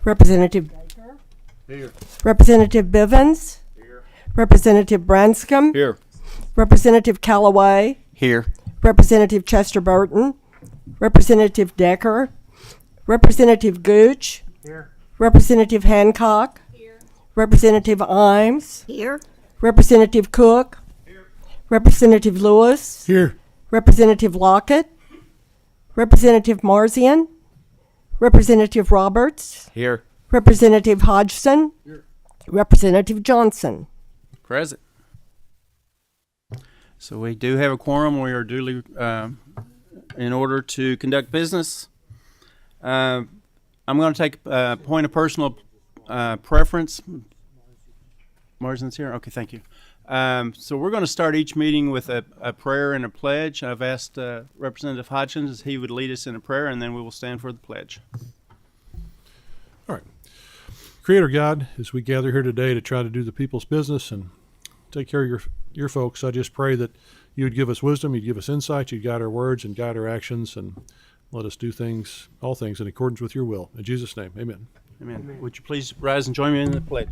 Representative Baker. Here. Representative Bivens. Here. Representative Branscombe. Here. Representative Callaway. Here. Representative Chester Burton. Representative Decker. Representative Gooch. Here. Representative Hancock. Here. Representative Imes. Here. Representative Cook. Here. Representative Lewis. Here. Representative Lockett. Representative Marzian. Representative Roberts. Here. Representative Hodgson. Here. Representative Johnson. Present. So we do have a quorum. We are duly in order to conduct business. I'm going to take a point of personal preference. Marzin's here? Okay, thank you. So we're going to start each meeting with a prayer and a pledge. I've asked Representative Hodgson if he would lead us in a prayer, and then we will stand for the pledge. All right. Creator God, as we gather here today to try to do the people's business and take care of your folks, I just pray that you would give us wisdom, you'd give us insight, you'd guide our words and guide our actions, and let us do all things in accordance with your will. In Jesus' name, amen. Amen. Would you please rise and join me in the pledge?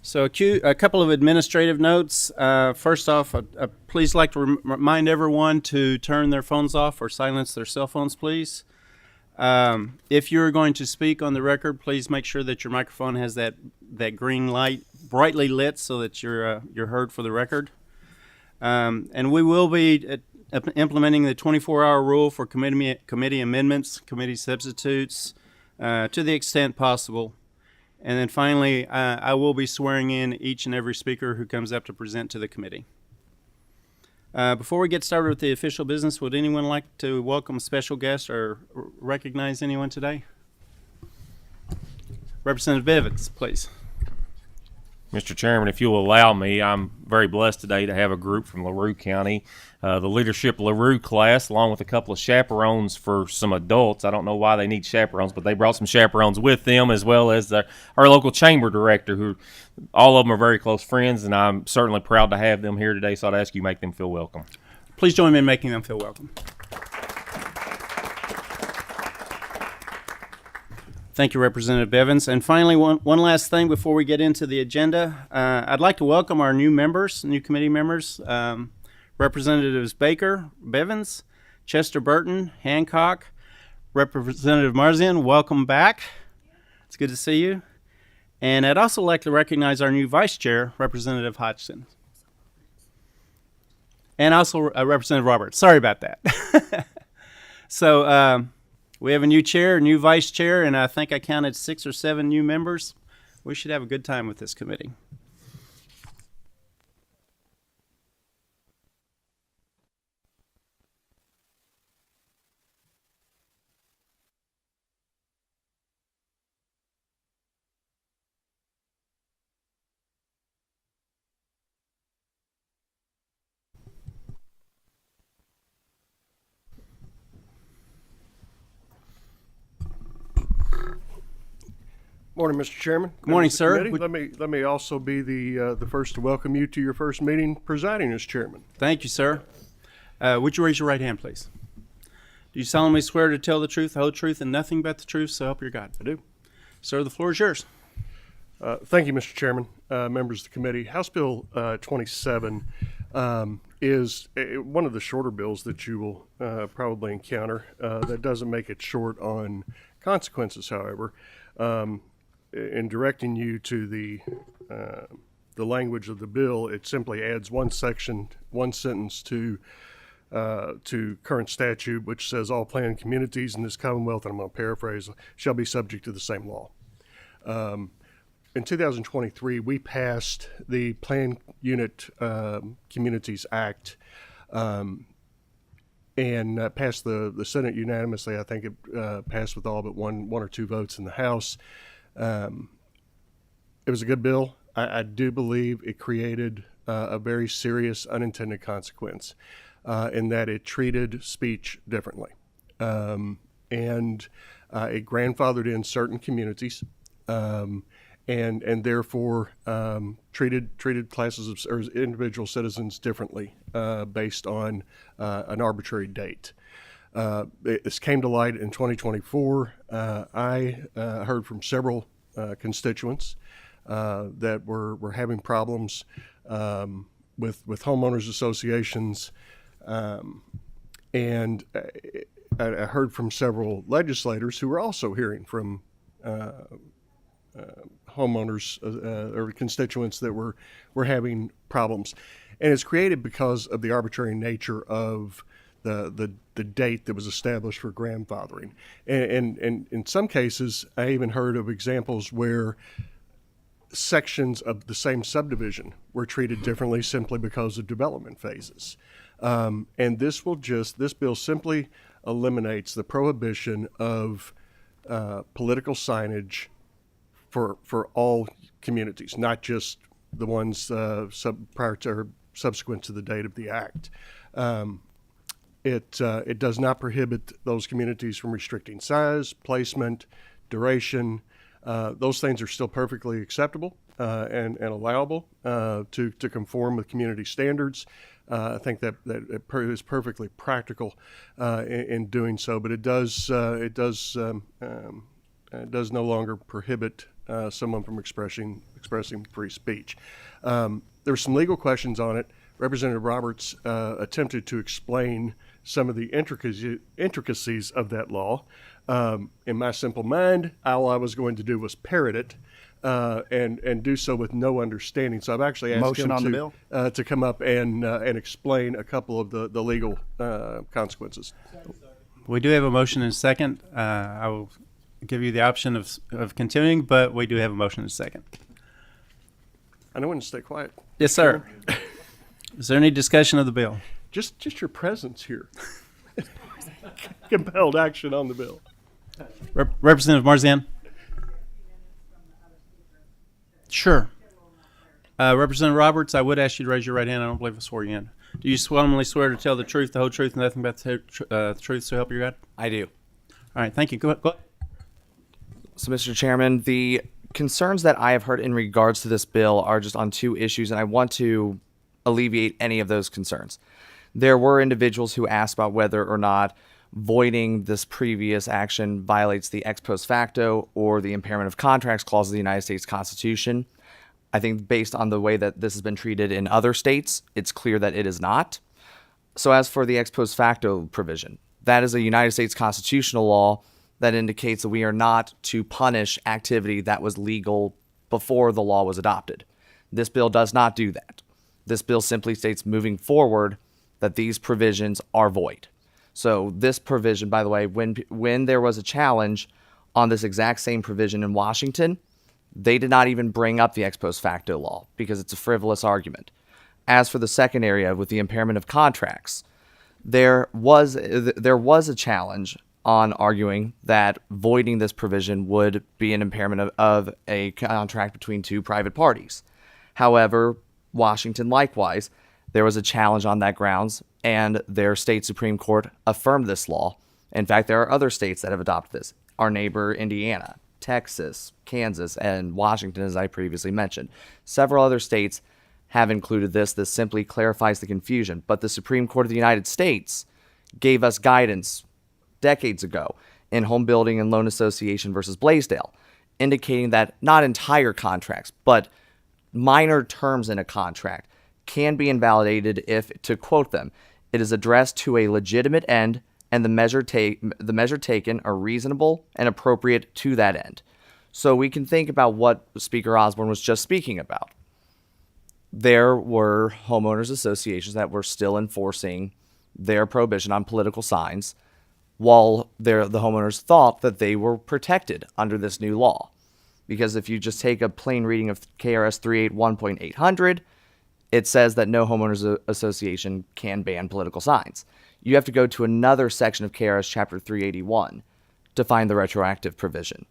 So a couple of administrative notes. First off, I'd please like to remind everyone to turn their phones off or silence their cell phones, please. If you're going to speak on the record, please make sure that your microphone has that green light brightly lit so that you're heard for the record. And we will be implementing the 24-hour rule for committee amendments, committee substitutes, to the extent possible. And then finally, I will be swearing in each and every speaker who comes up to present to the committee. Before we get started with the official business, would anyone like to welcome a special guest or recognize anyone today? Representative Bivens, please. Mr. Chairman, if you'll allow me, I'm very blessed today to have a group from LaRue County, the Leadership LaRue class, along with a couple of chaperones for some adults. I don't know why they need chaperones, but they brought some chaperones with them, as well as our local chamber director, who all of them are very close friends, and I'm certainly proud to have them here today, so I'd ask you to make them feel welcome. Please join me in making them feel welcome. Thank you, Representative Bivens. And finally, one last thing before we get into the agenda. I'd like to welcome our new committee members, Representatives Baker, Bivens, Chester Burton, Hancock, Representative Marzian, welcome back. It's good to see you. And I'd also like to recognize our new Vice Chair, Representative Hodgson. And also Representative Roberts. Sorry about that. So, we have a new chair, a new vice chair, and I think I counted 6 or 7 new members. We should have a good time with this committee. Morning, Mr. Chairman. Good morning, sir. Let me also be the first to welcome you to your first meeting presiding as chairman. Thank you, sir. Would you raise your right hand, please? Do you solemnly swear to tell the truth, the whole truth, and nothing but the truth, so help your God? I do. Sir, the floor is yours. Thank you, Mr. Chairman, members of the committee. House Bill 27 is one of the shorter bills that you will probably encounter. That doesn't make it short on consequences, however. In directing you to the language of the bill, it simply adds one sentence to current statute, which says all planned communities in this Commonwealth, and I'm going to paraphrase, shall be subject to the same law. In 2023, we passed the Planned Unit Communities Act and passed the Senate unanimously. I think it passed with all but one or two votes in the House. It was a good bill. I do believe it created a very serious unintended consequence. in that it treated speech differently. And it grandfathered in certain communities, and therefore treated classes of or individual citizens differently based on an arbitrary date. This came to light in 2024. I heard from several constituents that were having problems with homeowners associations, and I heard from several legislators who were also hearing from homeowners or constituents that were having problems, and it's created because of the arbitrary nature of the date that was established for grandfathering, and in some cases, I even heard of examples where sections of the same subdivision were treated differently simply because of development phases, and this bill simply eliminates the prohibition of political signage for all communities, not just the ones prior to or subsequent to the date of the act. It does not prohibit those communities from restricting size, placement, duration. Those things are still perfectly acceptable and allowable to conform with community standards. I think that is perfectly practical in doing so, but it does no longer prohibit someone from expressing free speech. There were some legal questions on it. Representative Roberts attempted to explain some of the intricacies of that law. In my simple mind, all I was going to do was parrot it and do so with no understanding. So I've actually asked Motion him on the bill? To come up and explain a couple of the legal consequences. We do have a motion and a second. I will give you the option of continuing, but we do have a motion and a second. I know when to stay quiet. Yes, sir. Is there any discussion of the bill? Just your presence here. Compelled action on the bill. Representative Marzian? Sure. Representative Roberts, I would ask you to raise your right hand. I don't believe I swore you in. Do you solemnly swear to tell the truth, the whole truth, and nothing but the truth, so help you God? I do. All right, thank you. Go ahead. So, Mr. Chairman, the concerns that I have heard in regards to this bill are just on two issues, and I want to alleviate any of those concerns. There were individuals who asked about whether or not voiding this previous action violates the ex post facto or the impairment of contracts clause of the United States Constitution. I think based on the way that this has been treated in other states, it's clear that it is not. So as for the ex post facto provision, that is a United States constitutional law that indicates that we are not to punish activity that was legal before the law was adopted. This bill does not do that. This bill simply states moving forward that these provisions are void. So this provision, by the way, when there was a challenge on this exact same provision in Washington, they did not even bring up the ex post facto law because it's a frivolous argument. As for the second area with the impairment of contracts, there was a challenge on arguing that voiding this provision would be an impairment of a contract between two private parties. However, Washington likewise, there was a challenge on that grounds, and their state Supreme Court affirmed this law. In fact, there are other states that have adopted this. Our neighbor Indiana, Texas, Kansas, and Washington, as I previously mentioned. Several other states have included this. This simply clarifies the confusion. But the Supreme Court of the United States gave us guidance decades ago in Home Building and Loan Association versus Blaisdell, indicating that not entire contracts, but minor terms in a contract can be invalidated if, to quote them, it is addressed to a legitimate end and the measure taken are reasonable and appropriate to that end. So we can think about what Speaker Osborne was just speaking about. There were homeowners associations that were still enforcing their prohibition on political signs while the homeowners thought that they were protected under this new law. Because if you just take a plain reading of KRS 381.800, it says that no homeowners association can ban political signs. You have to go to another section of KRS Chapter 381 to find the retroactive provision.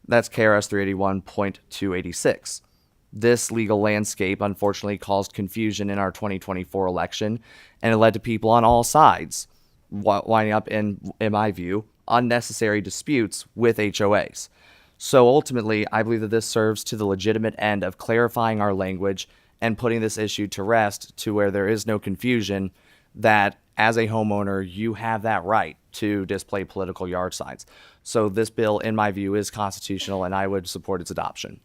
That's KRS 381.286. This legal landscape unfortunately caused confusion in our 2024 election, and it led to people on all sides winding up in my view, unnecessary disputes with HOAs. So ultimately, I believe that this serves to the legitimate end of clarifying our language and putting this issue to rest to where there is no confusion that as a homeowner, you have that right to display political yard signs. So this bill, in my view, is constitutional, and I would support its adoption.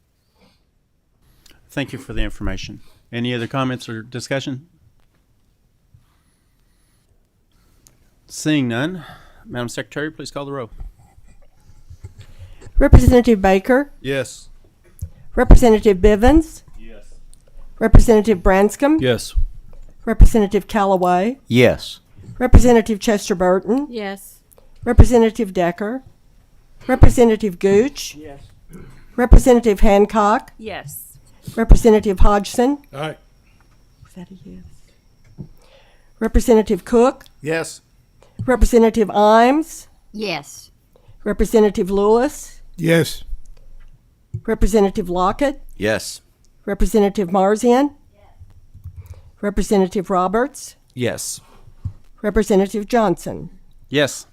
Thank you for the information. Any other comments or discussion? Seeing none, Madam Secretary, please call the roll. Representative Baker, Yes. Representative Bivens, Representative Branscombe, Yes. Representative Callaway, Yes. Representative Chester Burton, Yes. Representative Decker, Representative Gooch, Representative Hancock, Yes. Representative Hodgson. Aye. Was that a yes? Representative Cook, Yes. Representative Imes, Yes. Representative Lewis, Yes. Representative Lockett, Yes. Representative Marzian, Representative Roberts, Yes. Representative Johnson. Yes.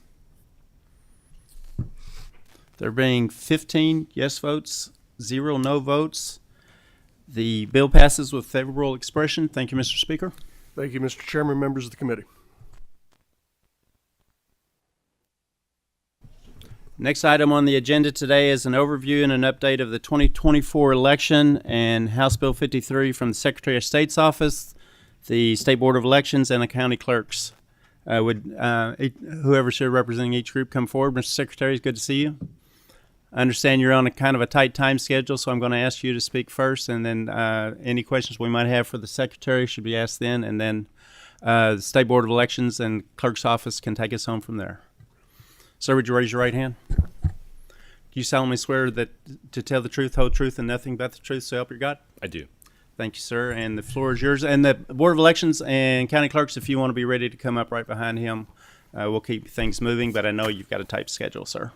There being 15 yes votes, 0 no votes, the bill passes with favorable expression. Thank you, Mr. Speaker. Thank you, Mr. Chairman, members of the committee. Next item on the agenda today is an overview and an update of the 2024 election and House Bill 53 from the Secretary of State's office, the State Board of Elections, and the county clerks. Whoever's here representing each group come forward. Mr. Secretary, it's good to see you. I understand you're on a kind of a tight time schedule, so I'm going to ask you to speak first, and then any questions we might have for the Secretary should be asked then, and then the State Board of Elections and Clerk's office can take us home from there. Sir, would you raise your right hand? Do you solemnly swear that to tell the truth, whole truth, and nothing but the truth, so help you God? I do. Thank you, sir. And the floor is yours. And the Board of Elections and County Clerks, if you want to be ready to come up right behind him, we'll keep things moving, but I know you've got a tight schedule, sir.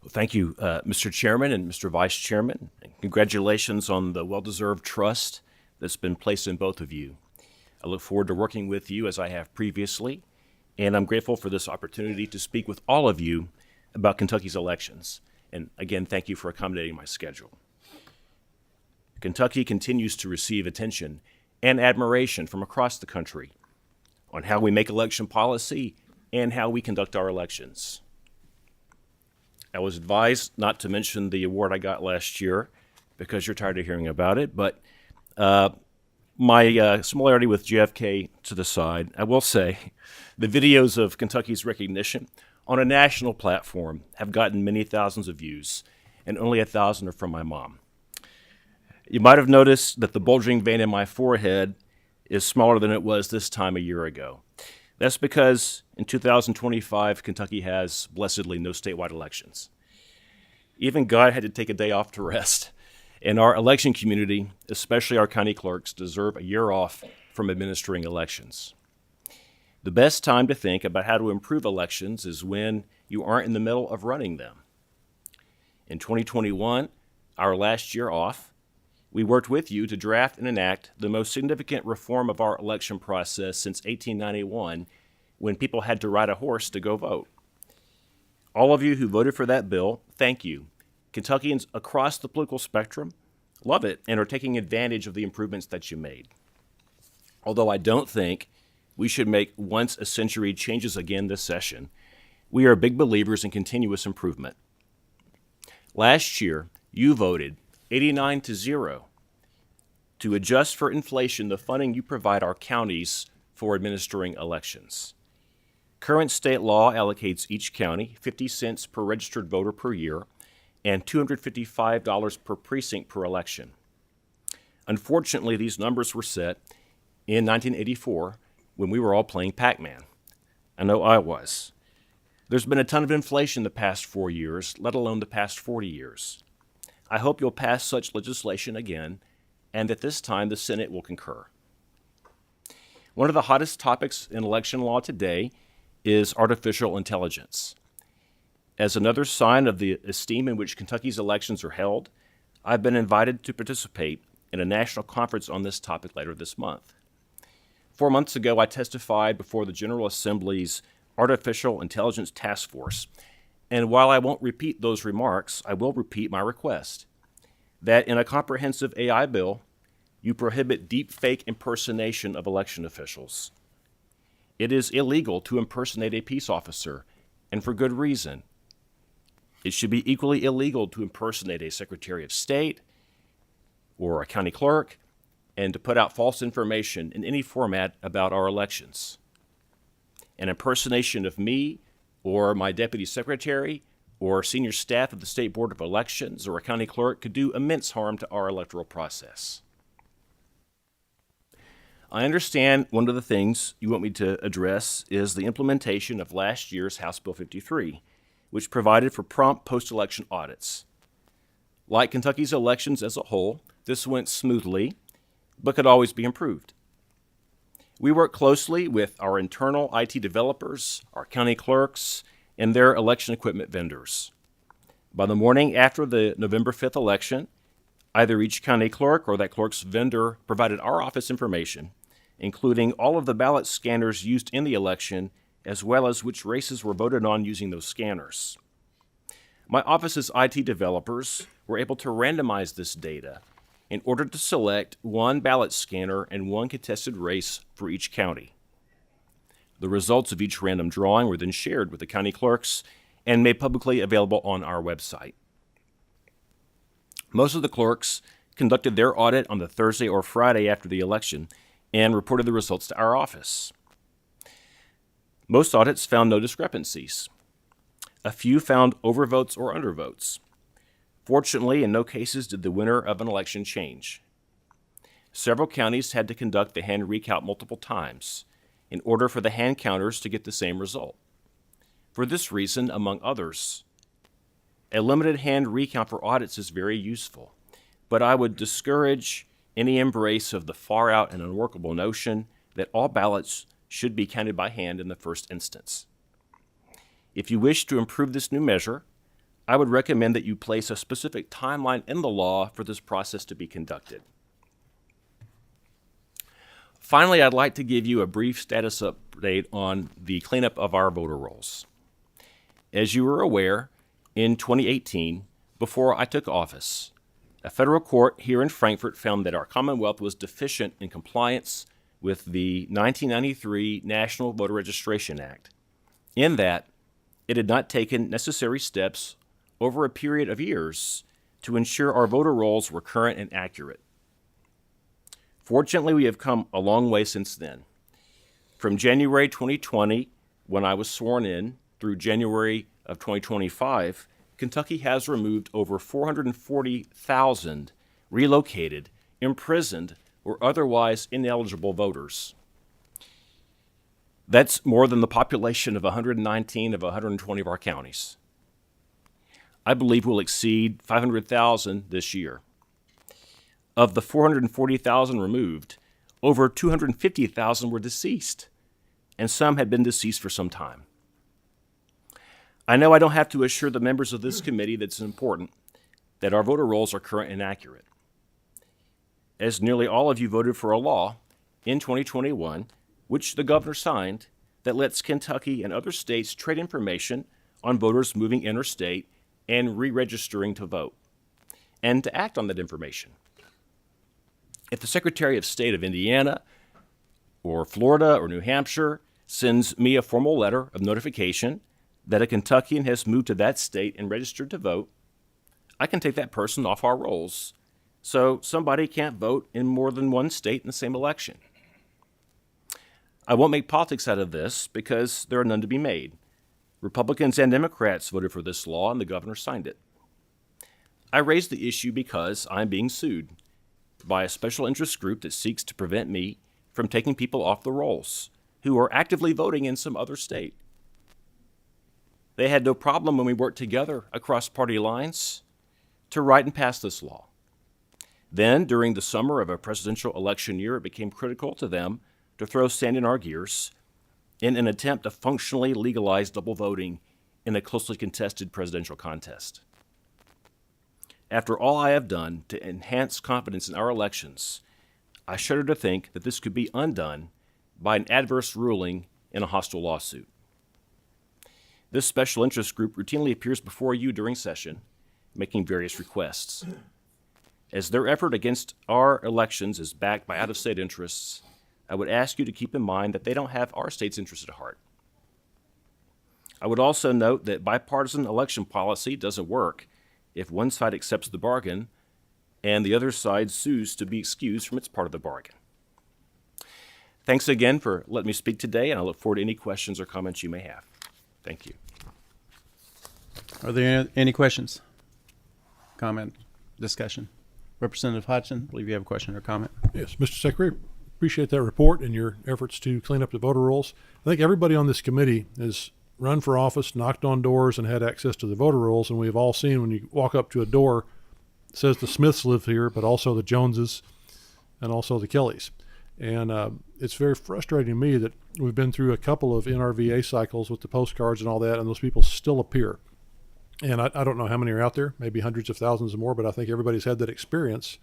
Well, thank you, Mr. Chairman and Mr. Vice Chairman. And congratulations on the well-deserved trust that's been placed in both of you. I look forward to working with you as I have previously, and I'm grateful for this opportunity to speak with all of you about Kentucky's elections. And again, thank you for accommodating my schedule. Kentucky continues to receive attention and admiration from across the country on how we make election policy and how we conduct our elections. I was advised not to mention the award I got last year because you're tired of hearing about it, but my similarity with JFK to the side, I will say the videos of Kentucky's recognition on a national platform have gotten many thousands of views, and only 1,000 are from my mom. You might have noticed that the bulging vein in my forehead is smaller than it was this time a year ago. That's because in 2025, Kentucky has blessedly no statewide elections. Even God had to take a day off to rest. And our election community, especially our county clerks, deserve a year off from administering elections. The best time to think about how to improve elections is when you aren't in the middle of running them. In 2021, our last year off, we worked with you to draft and enact the most significant reform of our election process since 1891, when people had to ride a horse to go vote. All of you who voted for that bill, thank you. Kentuckians across the political spectrum love it and are taking advantage of the improvements that you made. Although I don't think we should make once-a-century changes again this session, we are big believers in continuous improvement. Last year, you voted 89-0 to adjust for inflation the funding you provide our counties for administering elections. Current state law allocates each county 50 cents per registered voter per year and $255 per precinct per election. Unfortunately, these numbers were set in 1984 when we were all playing Pac-Man. I know I was. There's been a ton of inflation the past 4 years, let alone the past 40 years. I hope you'll pass such legislation again, and that this time the Senate will concur. One of the hottest topics in election law today is artificial intelligence. As another sign of the esteem in which Kentucky's elections are held, I've been invited to participate in a national conference on this topic later this month. 4 months ago, I testified before the General Assembly's Artificial Intelligence Task Force, and while I won't repeat those remarks, I will repeat my request that in a comprehensive AI bill, you prohibit deepfake impersonation of election officials. It is illegal to impersonate a peace officer, and for good reason. It should be equally illegal to impersonate a Secretary of State or a county clerk and to put out false information in any format about our elections. An impersonation of me or my deputy secretary or senior staff of the State Board of Elections or a county clerk could do immense harm to our electoral process. I understand one of the things you want me to address is the implementation of last year's House Bill 53, which provided for prompt post-election audits. Like Kentucky's elections as a whole, this went smoothly, but could always be improved. We work closely with our internal IT developers, our county clerks, and their election equipment vendors. By the morning after the November 5th election, either each county clerk or that clerk's vendor provided our office information, including all of the ballot scanners used in the election, as well as which races were voted on using those scanners. My office's IT developers were able to randomize this data in order to select one ballot scanner and one contested race for each county. The results of each random drawing were then shared with the county clerks and made publicly available on our website. Most of the clerks conducted their audit on the Thursday or Friday after the election and reported the results to our office. Most audits found no discrepancies. A few found overvotes or undervotes. Fortunately, in no cases did the winner of an election change. Several counties had to conduct the hand recount multiple times in order for the hand counters to get the same result. For this reason, among others, a limited hand recount for audits is very useful, but I would discourage any embrace of the far-out and unworkable notion that all ballots should be counted by hand in the first instance. If you wish to improve this new measure, I would recommend that you place a specific timeline in the law for this process to be conducted. Finally, I'd like to give you a brief status update on the cleanup of our voter rolls. As you are aware, in 2018, before I took office, a federal court here in Frankfort found that our Commonwealth was deficient in compliance with the 1993 National Voter Registration Act, in that it had not taken necessary steps over a period of years to ensure our voter rolls were current and accurate. Fortunately, we have come a long way since then. From January 2020, when I was sworn in, through January of 2025, Kentucky has removed over 440,000 relocated, imprisoned, or otherwise ineligible voters. That's more than the population of 119 of 120 of our counties. I believe we'll exceed 500,000 this year. Of the 440,000 removed, over 250,000 were deceased, and some had been deceased for some time. I know I don't have to assure the members of this committee that it's important that our voter rolls are current and accurate. As nearly all of you voted for a law in 2021, which the governor signed, that lets Kentucky and other states trade information on voters moving interstate and re-registering to vote, and to act on that information. If the Secretary of State of Indiana or Florida or New Hampshire sends me a formal letter of notification that a Kentuckian has moved to that state and registered to vote, I can take that person off our rolls, so somebody can't vote in more than one state in the same election. I won't make politics out of this because there are none to be made. Republicans and Democrats voted for this law and the governor signed it. I raised the issue because I'm being sued by a special interest group that seeks to prevent me from taking people off the rolls who are actively voting in some other state. They had no problem when we worked together across party lines to write and pass this law. Then, during the summer of a presidential election year, it became critical to them to throw sand in our gears in an attempt to functionally legalize double voting in a closely contested presidential contest. After all I have done to enhance confidence in our elections, I shudder to think that this could be undone by an adverse ruling in a hostile lawsuit. This special interest group routinely appears before you during session, making various requests. As their effort against our elections is backed by out-of-state interests, I would ask you to keep in mind that they don't have our state's interest at heart. I would also note that bipartisan election policy doesn't work if one side accepts the bargain and the other side sues to be excused from its part of the bargain. Thanks again for letting me speak today, and I look forward to any questions or comments you may have. Thank you. Are there any questions? Comment? Discussion? Representative Hodgson, I believe you have a question or comment. Yes, Mr. Secretary, appreciate that report and your efforts to clean up the voter rolls. I think everybody on this committee has run for office, knocked on doors, and had access to the voter rolls, and we've all seen when you walk up to a door, it says the Smiths live here, but also the Joneses and also the Kellys. And it's very frustrating to me that we've been through a couple of NRVA cycles with the postcards and all that, and those people still appear. And I don't know how many are out there, maybe hundreds of thousands or more, but I think everybody's had that experience.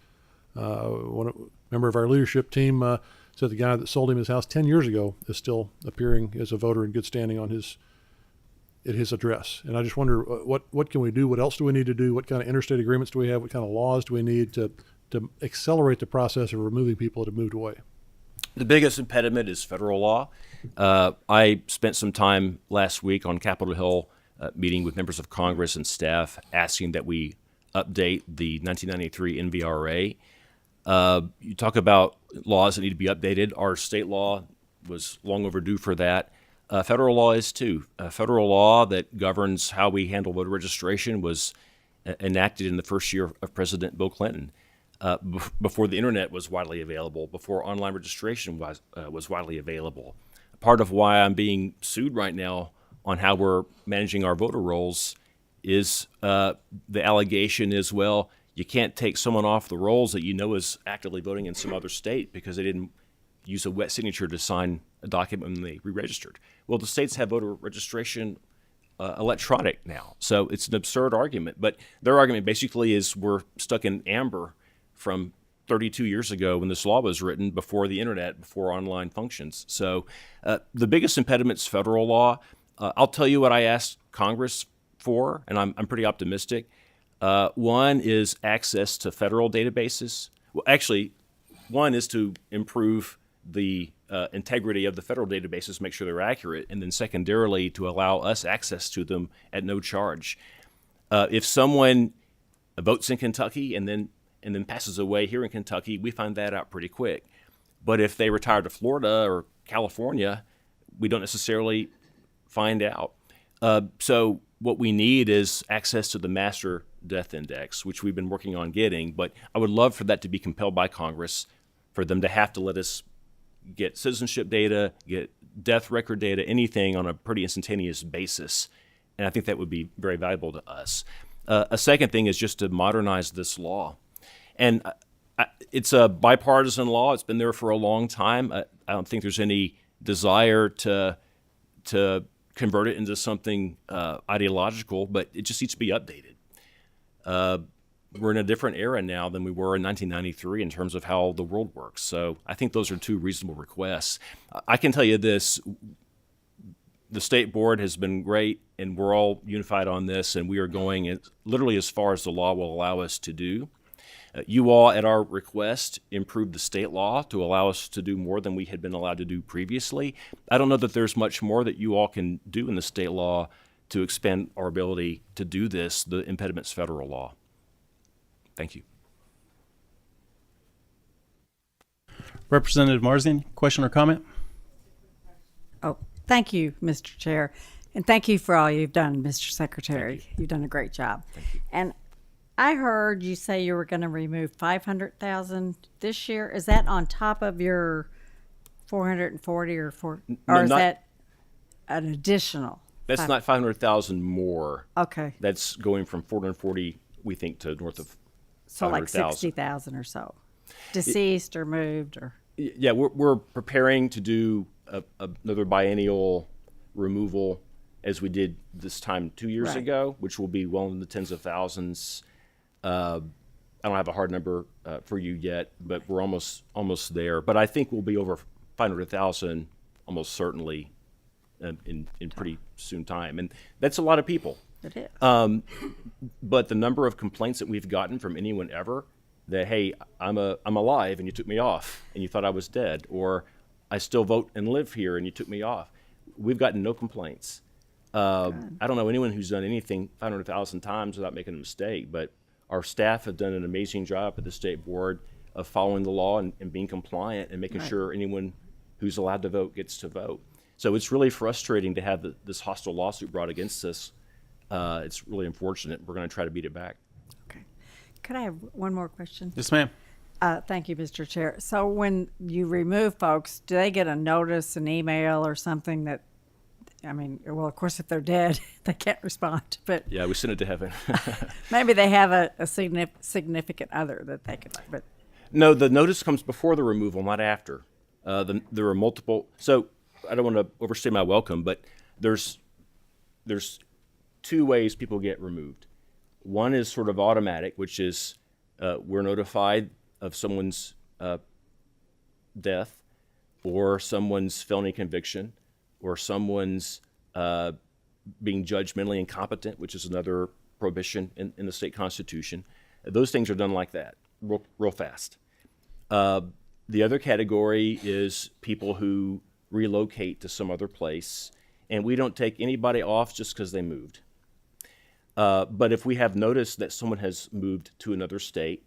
One member of our leadership team said the guy that sold him his house 10 years ago is still appearing as a voter in good standing on his address. And I just wonder, what can we do? What else do we need to do? What kind of interstate agreements do we have? What kind of laws do we need to accelerate the process of removing people that have moved away? The biggest impediment is federal law. I spent some time last week on Capitol Hill meeting with members of Congress and staff asking that we update the 1993 NVRA. You talk about laws that need to be updated. Our state law was long overdue for that. Federal law is too. Federal law that governs how we handle voter registration was enacted in the first year of President Bill Clinton, before the internet was widely available, before online registration was widely available. Part of why I'm being sued right now on how we're managing our voter rolls is the allegation is, well, you can't take someone off the rolls that you know is actively voting in some other state because they didn't use a wet signature to sign a document when they re-registered. Well, the states have voter registration electronic now, so it's an absurd argument. But their argument basically is we're stuck in amber from 32 years ago when this law was written, before the internet, before online functions. So the biggest impediment's federal law. I'll tell you what I asked Congress for, and I'm pretty optimistic. One is access to federal databases. Well, actually, one is to improve the integrity of the federal databases, make sure they're accurate, and then secondarily to allow us access to them at no charge. If someone votes in Kentucky and then passes away here in Kentucky, we find that out pretty quick. But if they retire to Florida or California, we don't necessarily find out. So what we need is access to the master death index, which we've been working on getting. But I would love for that to be compelled by Congress, for them to have to let us get citizenship data, get death record data, anything on a pretty instantaneous basis. And I think that would be very valuable to us. A second thing is just to modernize this law. And it's a bipartisan law. It's been there for a long time. I don't think there's any desire to convert it into something ideological, but it just needs to be updated. We're in a different era now than we were in 1993 in terms of how the world works. So I think those are two reasonable requests. I can tell you this. The state board has been great, and we're all unified on this, and we are going literally as far as the law will allow us to do. You all, at our request, improved the state law to allow us to do more than we had been allowed to do previously. I don't know that there's much more that you all can do in the state law to expand our ability to do this. The impediment's federal law. Thank you. Representative Marzian, question or comment? Oh, thank you, Mr. Chair. And thank you for all you've done, Mr. Secretary. You've done a great job. And I heard you say you were going to remove 500,000 this year. Is that on top of your 440 or No, is not- that an additional? That's not 500,000 more. Okay. That's going from 440, we think, to north of So like 500,000. 60,000 or so. Deceased or moved or? Yeah, we're preparing to do another biennial removal as we did this time 2 years Right. ago, which will be well in the tens of thousands. I don't have a hard number for you yet, but we're almost there. But I think we'll be over 500,000 almost certainly in pretty soon time, and that's a lot of people. It is. But the number of complaints that we've gotten from anyone ever that, hey, I'm alive and you took me off and you thought I was dead, or I still vote and live here and you took me off, we've gotten no complaints. I don't know anyone who's done anything 500,000 times without making a mistake, but our staff have done an amazing job at the state board of following the law and being compliant and making sure anyone who's allowed to vote gets to vote. So it's really frustrating to have this hostile lawsuit brought against us. It's really unfortunate. We're going to try to beat it back. Okay. Could I have one more question? Yes, ma'am. Thank you, Mr. Chair. So when you remove folks, do they get a notice, an email, or something that, I mean, well, of course, if they're dead, they can't respond. But Yeah, we send it to heaven. maybe they have a significant other that they could. But No, the notice comes before the removal, not after. There are multiple. So I don't want to overstay my welcome, but there's two ways people get removed. One is sort of automatic, which is we're notified of someone's death, or someone's felony conviction, or someone's being judgmentally incompetent, which is another prohibition in the state constitution. Those things are done like that, real fast. The other category is people who relocate to some other place, and we don't take anybody off just because they moved. But if we have noticed that someone has moved to another state,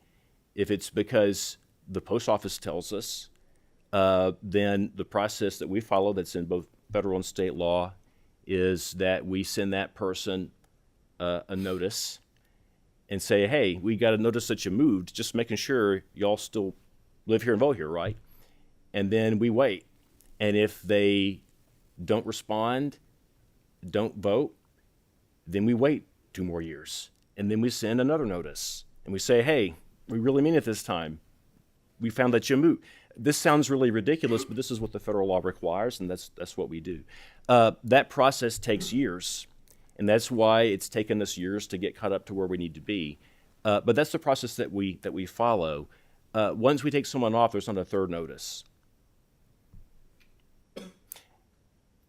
if it's because the post office tells us, then the process that we follow that's in both federal and state law is that we send that person a notice and say, hey, we got a notice that you moved, just making sure y'all still live here and vote here, right? And then we wait. And if they don't respond, don't vote, then we wait 2 more years. And then we send another notice. And we say, hey, we really mean it this time. We found that you moved. This sounds really ridiculous, but this is what the federal law requires, and that's what we do. That process takes years, and that's why it's taken us years to get caught up to where we need to be. But that's the process that we follow. Once we take someone off, there's not a third notice.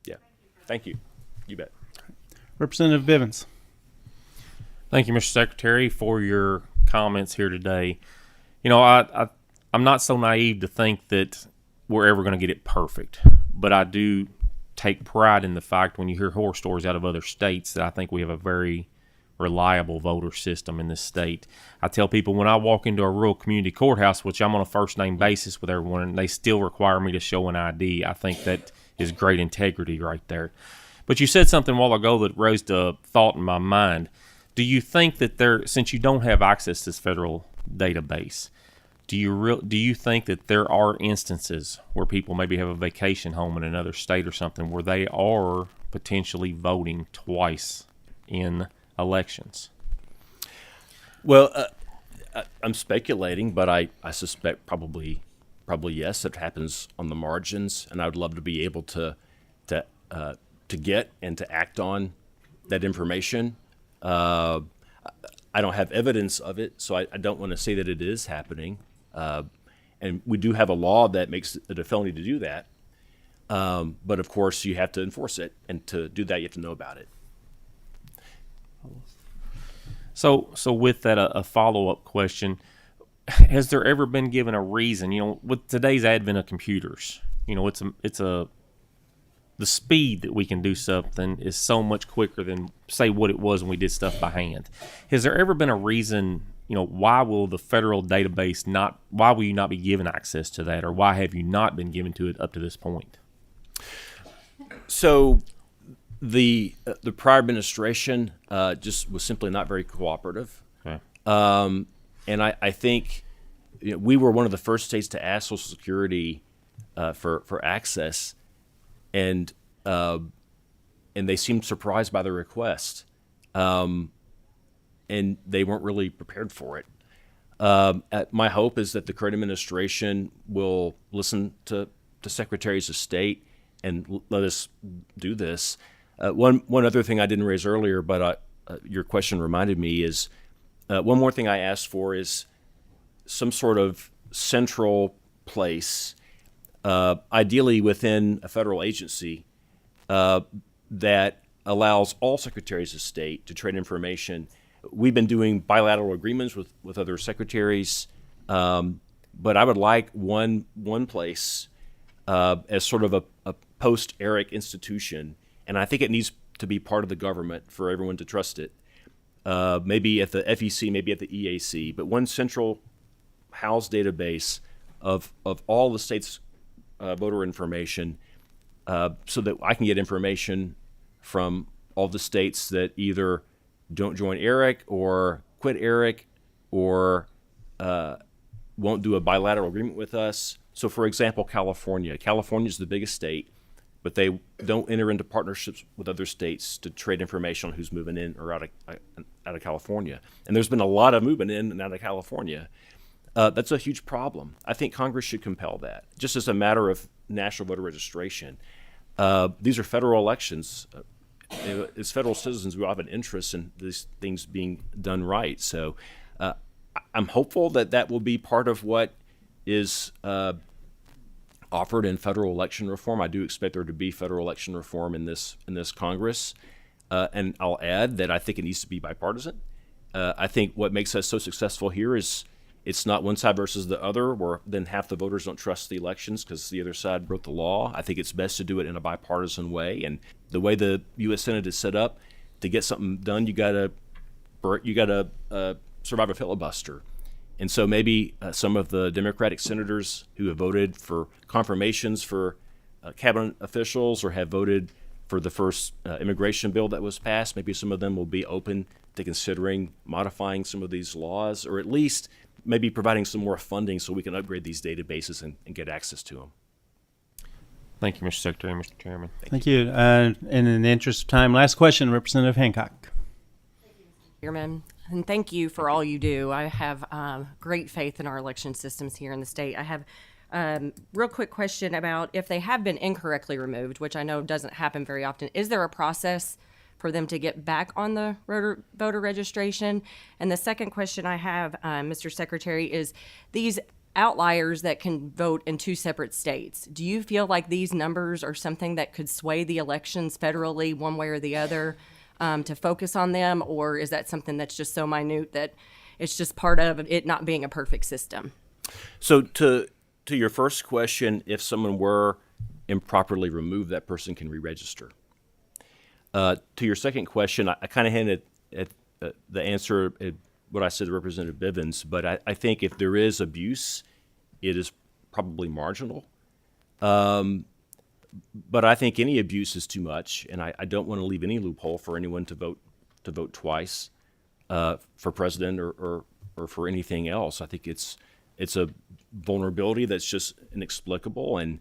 Yeah. Thank you. You bet. Representative Bivens. Thank you, Mr. Secretary, for your comments here today. You know, I'm not so naive to think that we're ever going to get it perfect, but I do take pride in the fact when you hear horror stories out of other states that I think we have a very reliable voter system in this state. I tell people when I walk into a rural community courthouse, which I'm on a first name basis with everyone, and they still require me to show an ID, I think that is great integrity right there. But you said something a while ago that raised a thought in my mind. Do you think that since you don't have access to this federal database, do you think that there are instances where people maybe have a vacation home in another state or something where they are potentially voting twice in elections? Well, I'm speculating, but I suspect probably yes, it happens on the margins, and I would love to be able to get and to act on that information. I don't have evidence of it, so I don't want to say that it is happening. And we do have a law that makes it a felony to do that. But of course, you have to enforce it, and to do that, you have to know about it. So with that, a follow-up question. Has there ever been given a reason, you know, with today's advent of computers, you know, the speed that we can do something is so much quicker than, say, what it was when we did stuff by hand. Has there ever been a reason, you know, why will the federal database why will you not be given access to that, or why have you not been given to it up to this point? So the prior administration just was simply not very cooperative. Okay. And I think we were one of the first states to ask Social Security for access, and they seemed surprised by the request, and they weren't really prepared for it. My hope is that the current administration will listen to secretaries of state and let us do this. One other thing I didn't raise earlier, but your question reminded me, is One more thing I asked for is some sort of central place, ideally within a federal agency, that allows all secretaries of state to trade information. We've been doing bilateral agreements with other secretaries, but I would like one place as sort of a post-ERIC institution, and I think it needs to be part of the government for everyone to trust it. Maybe at the FEC, maybe at the EAC, but one central house database of all the state's voter information, so that I can get information from all the states that either don't join ERIC or quit ERIC or won't do a bilateral agreement with us. So, for example, California. California is the biggest state, but they don't enter into partnerships with other states to trade information on who's moving in or out of California. And there's been a lot of movement in and out of California. That's a huge problem. I think Congress should compel that, just as a matter of national voter registration. These are federal elections. As federal citizens, we all have an interest in these things being done right. So I'm hopeful that will be part of what is offered in federal election reform. I do expect there to be federal election reform in this Congress. And I'll add that I think it needs to be bipartisan. I think what makes us so successful here is it's not one side versus the other, where then half the voters don't trust the elections because the other side wrote the law. I think it's best to do it in a bipartisan way. And the way the U.S. Senate is set up, to get something done, you gotta survive a filibuster. And so maybe some of the Democratic senators who have voted for confirmations for cabinet officials or have voted for the first immigration bill that was passed, maybe some of them will be open to considering modifying some of these laws, or at least maybe providing some more funding so we can upgrade these databases and get access to them. Thank you, Mr. Secretary, Mr. Chairman. Thank you. And in the interest of time, last question, Representative Hancock. Chairman, and thank you for all you do. I have great faith in our election systems here in the state. I have real quick question about if they have been incorrectly removed, which I know doesn't happen very often. Is there a process for them to get back on the voter registration? And the second question I have, Mr. Secretary, is these outliers that can vote in two separate states. Do you feel like these numbers are something that could sway the elections federally one way or the other, to focus on them? Or is that something that's just so minute that it's just part of it not being a perfect system? So to your first question, if someone were improperly removed, that person can re-register. To your second question, I kind of hinted at the answer at what I said to Representative Bivens, but I think if there is abuse, it is probably marginal. But I think any abuse is too much, and I don't want to leave any loophole for anyone to vote twice for president or for anything else. I think it's a vulnerability that's just inexplicable, and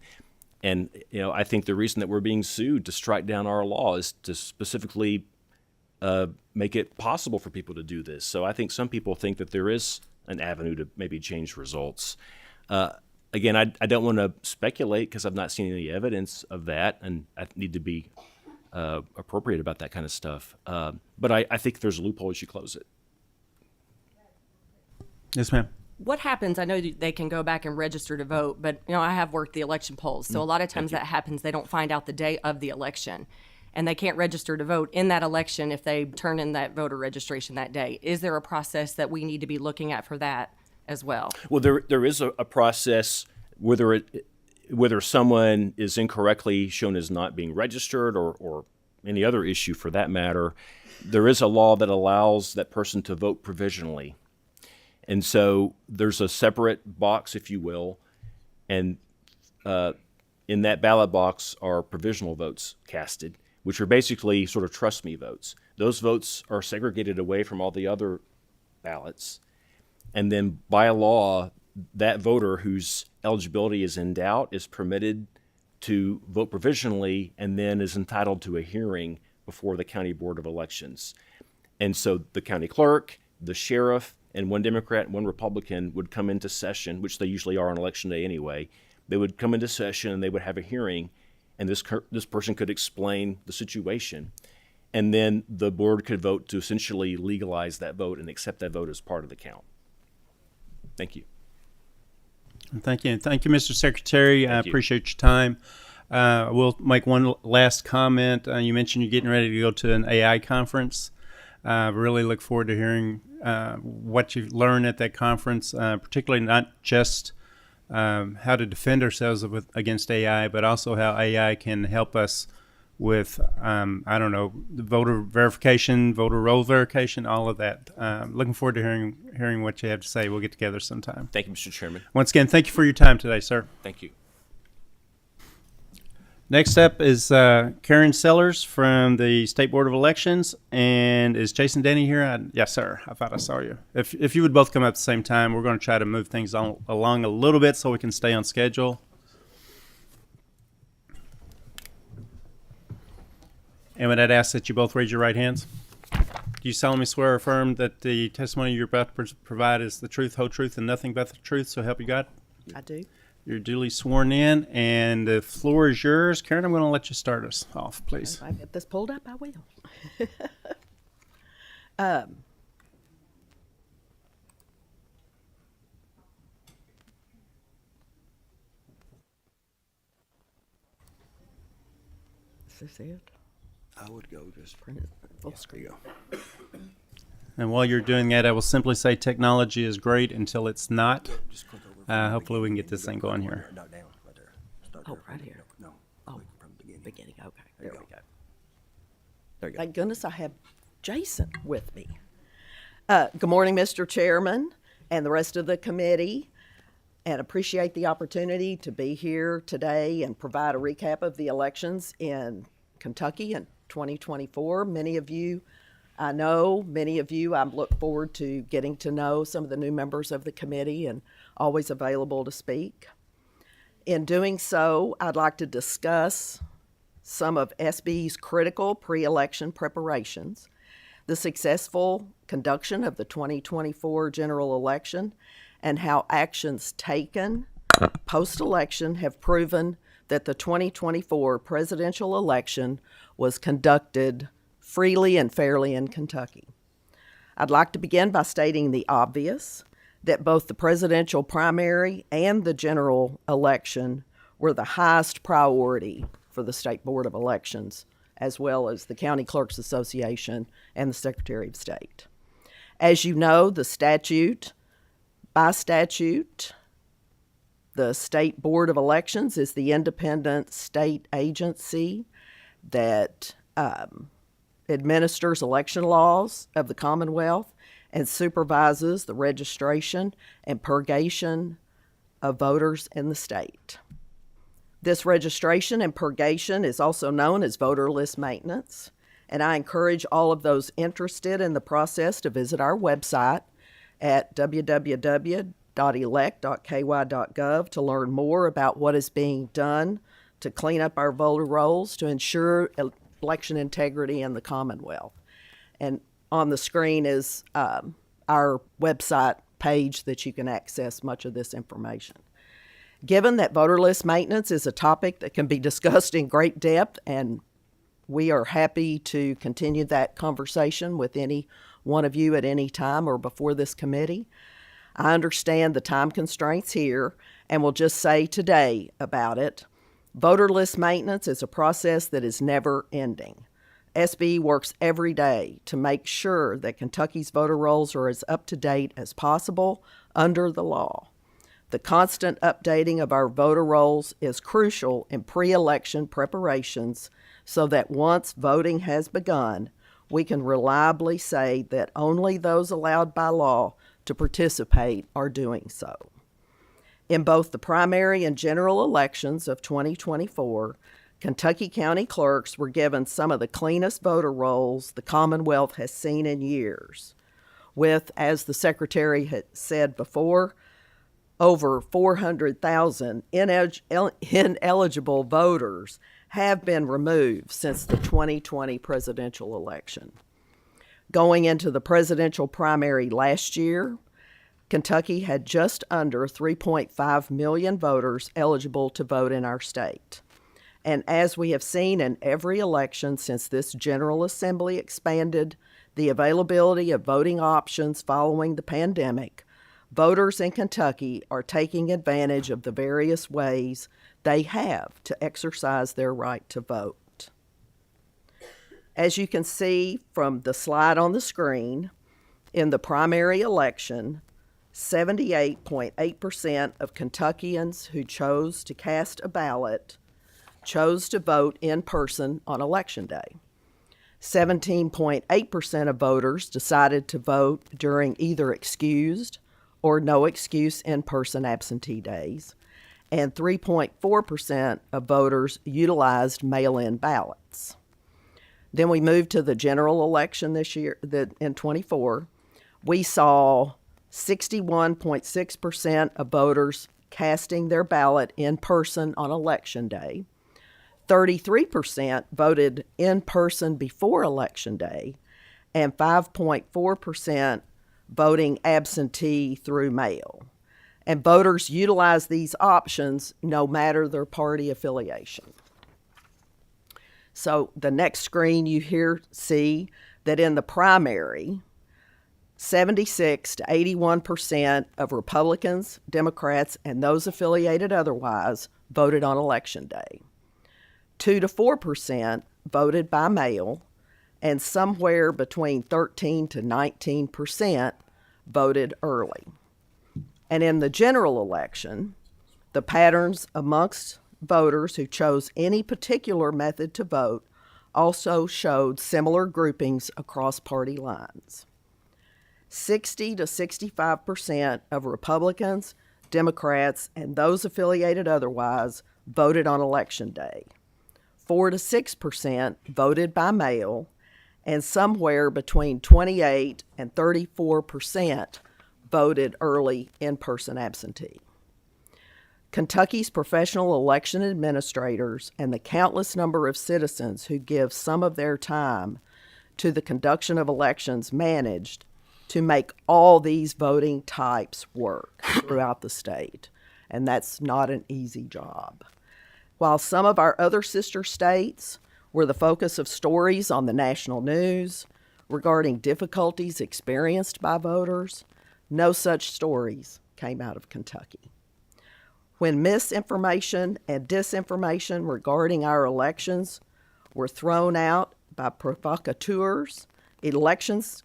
I think the reason that we're being sued to strike down our law is to specifically make it possible for people to do this. So I think some people think that there is an avenue to maybe change results. Again, I don't want to speculate because I've not seen any evidence of that, and I need to be appropriate about that kind of stuff. But I think if there's a loophole, you should close it. Yes, ma'am. What happens? I know they can go back and register to vote, but I have worked the election polls, so a lot of times that happens. They don't find out the day of the election, and they can't register to vote in that election if they turn in that voter registration that day. Is there a process that we need to be looking at for that as well? Well, there is a process whether someone is incorrectly shown as not being registered or any other issue for that matter. There is a law that allows that person to vote provisionally. And so there's a separate box, if you will, and in that ballot box are provisional votes casted, which are basically sort of trust me votes. Those votes are segregated away from all the other ballots. And then by law, that voter whose eligibility is in doubt is permitted to vote provisionally and then is entitled to a hearing before the County Board of Elections. And so the county clerk, the sheriff, and one Democrat and one Republican would come into session, which they usually are on election day anyway. They would come into session and they would have a hearing, and this person could explain the situation. and then the board could vote to essentially legalize that vote and accept that vote as part of the count. Thank you. Thank you. Thank you, Mr. Secretary. I Thank you. appreciate your time. We'll make one last comment. You mentioned you're getting ready to go to an AI conference. Really look forward to hearing what you learn at that conference, particularly not just how to defend ourselves against AI, but also how AI can help us with, voter verification, voter roll verification, all of that. Looking forward to hearing what you have to say. We'll get together sometime. Thank you, Mr. Chairman. Once again, thank you for your time today, sir. Thank you. Next up is Karen Sellers from the State Board of Elections. And is Jason Denny here? Yes, sir. I thought I saw you. If you would both come up at the same time, we're going to try to move things along a little bit so we can stay on schedule. And would I ask that you both raise your right hands? Do you solemnly swear or affirm that the testimony you're about to provide is the truth, whole truth, and nothing but the truth, so help you God? I do. You're duly sworn in, and the floor is yours. Karen, I'm going to let you start us off, please. If I get this pulled up, I will. Is this it? I would go just Print it full screen. And while you're doing that, I will simply say technology is great until it's not. just click over. Hopefully we can get this thing going here. Not down, right there. Start Oh, there. right here. No, Oh, click from the beginning. beginning. Okay, There there you we go. go. There you go. Thank goodness I have Jason with me. Good morning, Mr. Chairman and the rest of the committee, and appreciate the opportunity to be here today and provide a recap of the elections in Kentucky in 2024. Many of you I know, many of you I look forward to getting to know some of the new members of the committee and always available to speak. In doing so, I'd like to discuss some of SB's critical pre-election preparations, the successful conduction of the 2024 general election, and how actions taken post-election have proven that the 2024 presidential election was conducted freely and fairly in Kentucky. I'd like to begin by stating the obvious, that both the presidential primary and the general election were the highest priority for the State Board of Elections, as well as the County Clerks Association and the Secretary of State. As you know, by statute, the State Board of Elections is the independent state agency that administers election laws of the Commonwealth and supervises the registration and purgation of voters in the state. This registration and purgation is also known as voter list maintenance, and I encourage all of those interested in the process to visit our website at www.elect.ky.gov to learn more about what is being done to clean up our voter rolls to ensure election integrity in the Commonwealth. And on the screen is our website page that you can access much of this information. Given that voter list maintenance is a topic that can be discussed in great depth, and we are happy to continue that conversation with any one of you at any time or before this committee, I understand the time constraints here and will just say today about it. Voter list maintenance is a process that is never ending. SB works every day to make sure that Kentucky's voter rolls are as up to date as possible under the law. The constant updating of our voter rolls is crucial in pre-election preparations so that once voting has begun, we can reliably say that only those allowed by law to participate are doing so. In both the primary and general elections of 2024, Kentucky County clerks were given some of the cleanest voter rolls the Commonwealth has seen in years, with, as the Secretary had said before, over 400,000 ineligible voters have been removed since the 2020 presidential election. Going into the presidential primary last year, Kentucky had just under 3.5 million voters eligible to vote in our state. And as we have seen in every election since this General Assembly expanded the availability of voting options following the pandemic, voters in Kentucky are taking advantage of the various ways they have to exercise their right to vote. As you can see from the slide on the screen, in the primary election, 78.8% of Kentuckians who chose to cast a ballot chose to vote in person on Election Day. 17.8% of voters decided to vote during either excused or no excuse in-person absentee days, and 3.4% of voters utilized mail-in ballots. Then we moved to the general election this year, in 24. We saw 61.6% of voters casting their ballot in person on Election Day. 33% voted in person before Election Day, and 5.4% voting absentee through mail. And voters utilize these options no matter their party affiliation. So the next screen you here see that in the primary, 76 to 81% of Republicans, Democrats, and those affiliated otherwise voted on Election Day. 2 to 4% voted by mail, and somewhere between 13 to 19% voted early. And in the general election, the patterns amongst voters who chose any particular method to vote also showed similar groupings across party lines. 60 to 65% of Republicans, Democrats, and those affiliated otherwise voted on Election Day. 4 to 6% voted by mail, and somewhere between 28 and 34% voted early in-person absentee. Kentucky's professional election administrators and the countless number of citizens who give some of their time to the conduction of elections managed to make all these voting types work throughout the state, and that's not an easy job. While some of our other sister states were the focus of stories on the national news regarding difficulties experienced by voters, no such stories came out of Kentucky. When misinformation and disinformation regarding our elections were thrown out by provocateurs, elections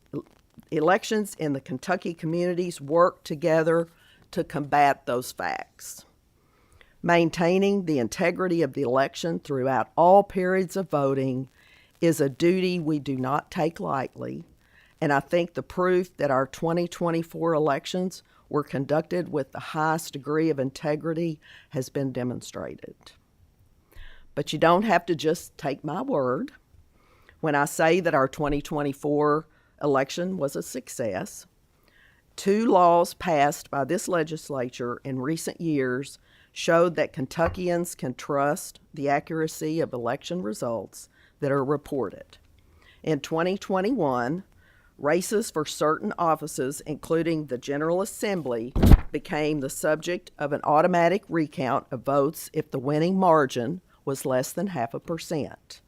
in the Kentucky communities worked together to combat those facts. Maintaining the integrity of the election throughout all periods of voting is a duty we do not take lightly, and I think the proof that our 2024 elections were conducted with the highest degree of integrity has been demonstrated. But you don't have to just take my word when I say that our 2024 election was a success. 2 laws passed by this legislature in recent years showed that Kentuckians can trust the accuracy of election results that are reported. In 2021, races for certain offices, including the General Assembly, became the subject of an automatic recount of votes if the winning margin was less than 0.5%.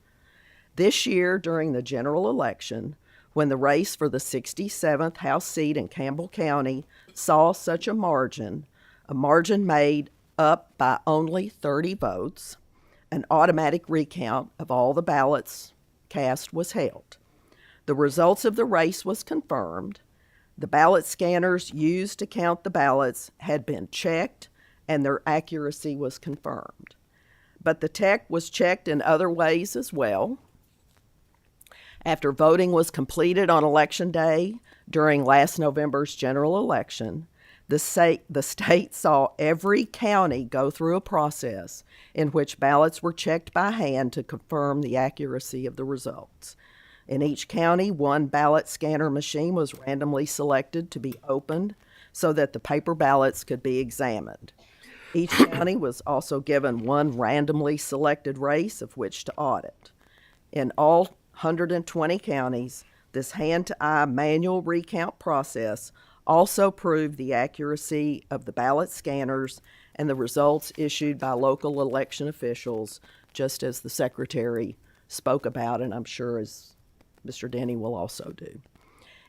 This year, during the general election, when the race for the 67th House seat in Campbell County saw such a margin made up by only 30 votes, an automatic recount of all the ballots cast was held. The results of the race was confirmed. The ballot scanners used to count the ballots had been checked, and their accuracy was confirmed. But the tech was checked in other ways as well. After voting was completed on Election Day during last November's general election, the state saw every county go through a process in which ballots were checked by hand to confirm the accuracy of the results. In each county, 1 ballot scanner machine was randomly selected to be opened so that the paper ballots could be examined. Each county was also given 1 randomly selected race of which to audit. In all 120 counties, this hand-to-eye manual recount process also proved the accuracy of the ballot scanners and the results issued by local election officials just as the Secretary spoke about, and I'm sure as Mr. Denny will also do.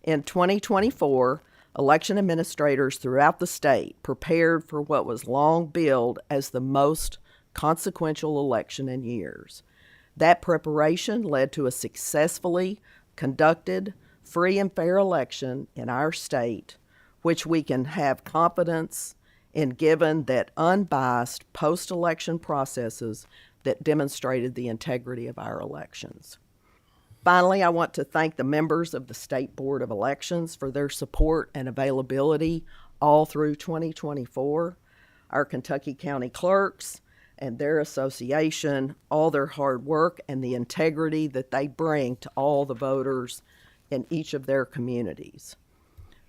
In 2024, election administrators throughout the state prepared for what was long billed as the most consequential election in years. That preparation led to a successfully conducted, free and fair election in our state, which we can have confidence in given that unbiased post-election processes that demonstrated the integrity of our elections. Finally, I want to thank the members of the State Board of Elections for their support and availability all through 2024, our Kentucky County Clerks and their association, all their hard work and the integrity that they bring to all the voters in each of their communities.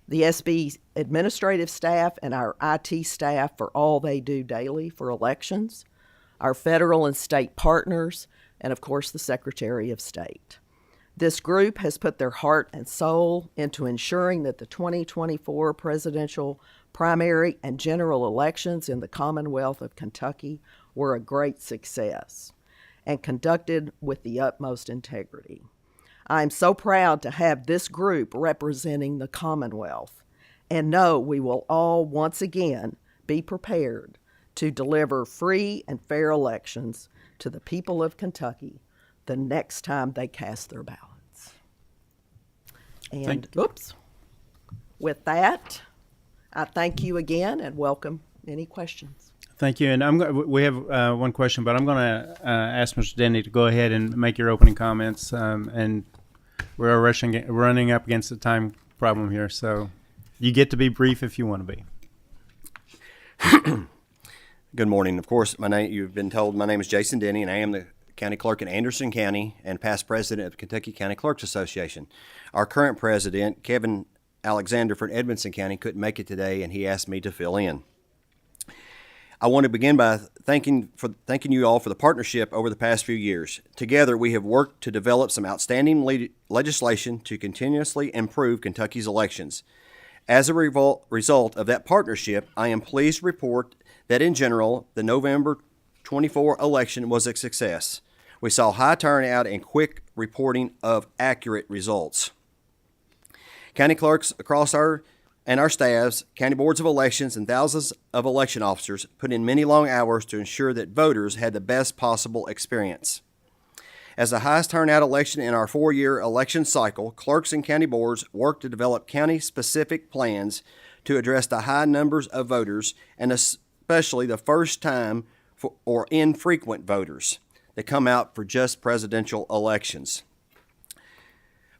The SB administrative staff and our IT staff for all they do daily for elections, our federal and state partners, and of course the Secretary of State. This group has put their heart and soul into ensuring that the 2024 presidential primary and general elections in the Commonwealth of Kentucky were a great success and conducted with the utmost integrity. I am so proud to have this group representing the Commonwealth and know we will all once again be prepared to deliver free and fair elections to the people of Kentucky the next time they cast their ballots. And, with that, I thank you again and welcome any questions. Thank you. And we have one question, but I'm going to ask Mr. Denny to go ahead and make your opening comments. And we're running up against the time problem here, so you get to be brief if you want to be. Good morning. Of course, you've been told my name is Jason Denny, and I am the County Clerk in Anderson County and past president of the Kentucky County Clerks Association. Our current president, Kevin Alexander from Edmonson County, couldn't make it today, and he asked me to fill in. I want to begin by thanking you all for the partnership over the past few years. Together, we have worked to develop some outstanding legislation to continuously improve Kentucky's elections. As a result of that partnership, I am pleased to report that in general, the November 24 election was a success. We saw high turnout and quick reporting of accurate results. County clerks across our staffs, county boards of elections, and thousands of election officers put in many long hours to ensure that voters had the best possible experience. As the highest turnout election in our 4-year election cycle, clerks and county boards worked to develop county-specific plans to address the high numbers of voters, and especially the first-time or infrequent voters that come out for just presidential elections.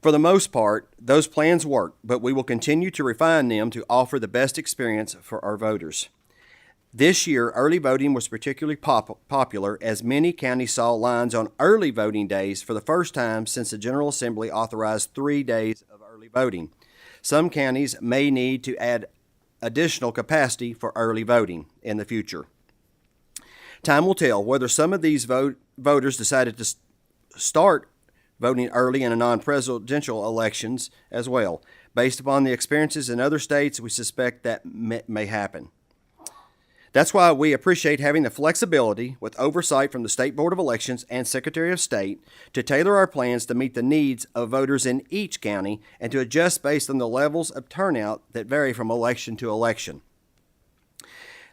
For the most part, those plans work, but we will continue to refine them to offer the best experience for our voters. This year, early voting was particularly popular as many counties saw lines on early voting days for the first time since the General Assembly authorized 3 days of early voting. Some counties may need to add additional capacity for early voting in the future. Time will tell whether some of these voters decided to start voting early in a non-presidential elections as well. Based upon the experiences in other states, we suspect that may happen. That's why we appreciate having the flexibility with oversight from the State Board of Elections and Secretary of State to tailor our plans to meet the needs of voters in each county and to adjust based on the levels of turnout that vary from election to election.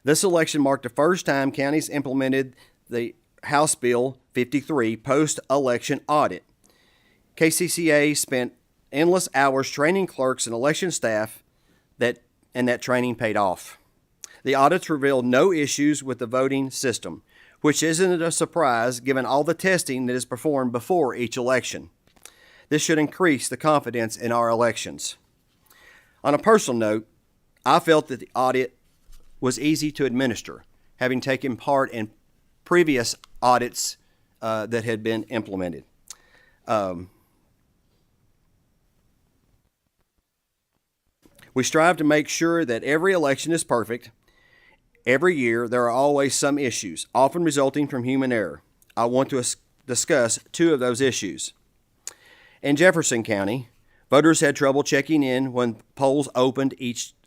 This election marked the first time counties implemented the House Bill 53 post-election audit. KCCA spent endless hours training clerks and election staff, and that training paid off. The audits revealed no issues with the voting system, which isn't a surprise given all the testing that is performed before each election. This should increase the confidence in our elections. On a personal note, I felt that the audit was easy to administer, having taken part in previous audits that had been implemented. We strive to make sure that every election is perfect. Every year, there are always some issues, often resulting from human error. I want to discuss 2 of those issues. In Jefferson County, voters had trouble checking in when polls opened